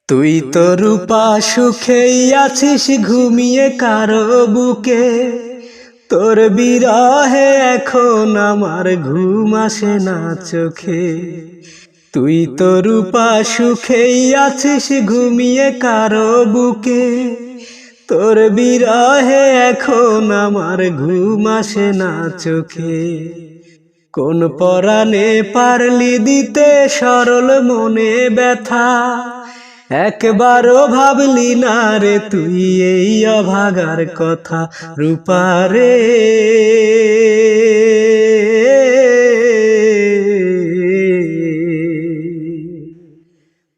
তুই তো রূপা সুখেই আছিস ঘুমিয়ে কারো বুকে, তোর বিরহে এখন আমার ঘুম আসে না চোখে। তুই তো রূপা সুখেই আছিস ঘুমিয়ে কারো বুকে, তোর বিরহে এখন আমার ঘুম আসে না চোখে। কোন পরাণে পারলি দিতে সরল মনে ব্যথা, একবারও ভাবলি না রে তুই এই অভাগার কথা। রূপা রে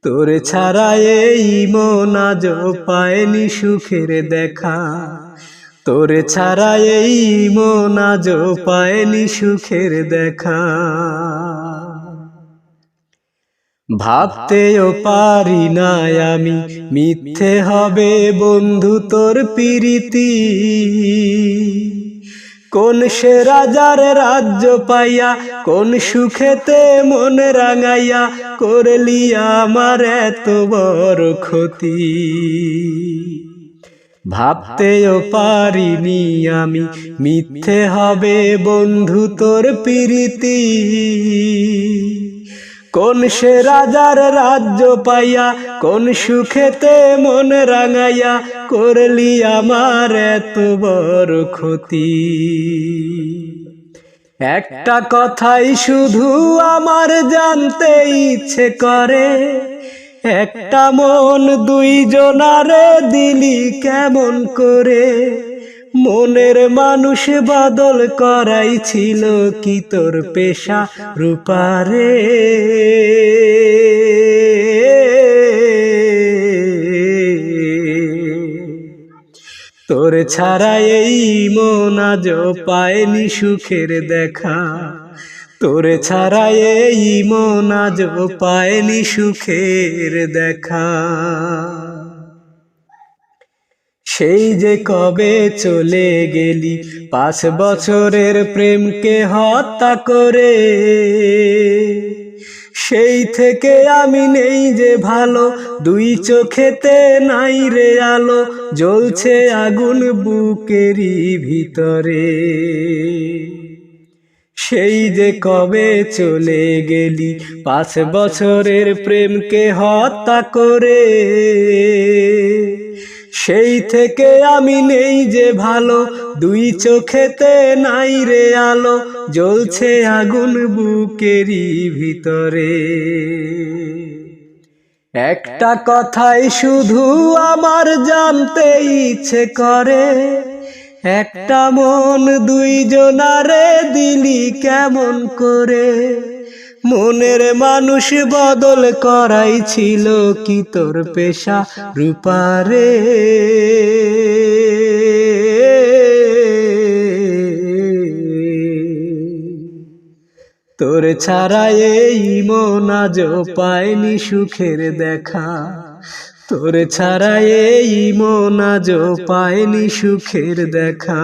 তোরে ছাড়া এই মন আজ পায়নি সুখের দেখা, তোরে ছাড়া এই মন আজ পায়নি সুখের দেখা। ভাবতেও পারি না আমি মিথ্যে হবে বন্ধু তোর প্রীতি। কোন সে রাজার রাজ্য পাইয়া কোন সুখেতে মন রাঙাইয়া করলি আমার এত বড় ক্ষতি। ভাবতেও পারিনি আমি মিথ্যে হবে বন্ধু তোর প্রীতি। কোন সে রাজার রাজ্য পাইয়া কোন সুখেতে মন রাঙাইয়া করলি আমার এত বড় ক্ষতি। একটা কথাই শুধু আমার জানতে ইচ্ছে করে, একটা মন দুইজনারে দিলি কেমন করে। মনের মানুষ বদল করাই ছিল কি তোর পেশা। রূপা রে তোর ছাড়া এই মন আজ পায়নি সুখের দেখা, তোর ছাড়া এই মন আজ পায়নি সুখের দেখা। সেই যে কবে চলে গেলি 5 বছরের প্রেমকে হত্যা করে, সেই থেকে আমি নেই যে ভালো, দুই চোখেতে নাই রে আলো, জ্বলছে আগুন বুকেরই ভিতরে। সেই যে কবে চলে গেলি 5 বছরের প্রেমকে হত্যা করে, সেই থেকে আমি নেই যে ভালো, দুই চোখেতে নাই রে আলো, জ্বলছে আগুন বুকেরই ভিতরে। একটা কথাই শুধু আমার জানতে ইচ্ছে করে, একটা মন দুইজনারে দিলি কেমন করে। মনের মানুষ বদল করাই ছিল কি তোর পেশা। রূপা রে তোর ছাড়া এই মন আজ পায়নি সুখের দেখা, তোর ছাড়া এই মন আজ পায়নি সুখের দেখা।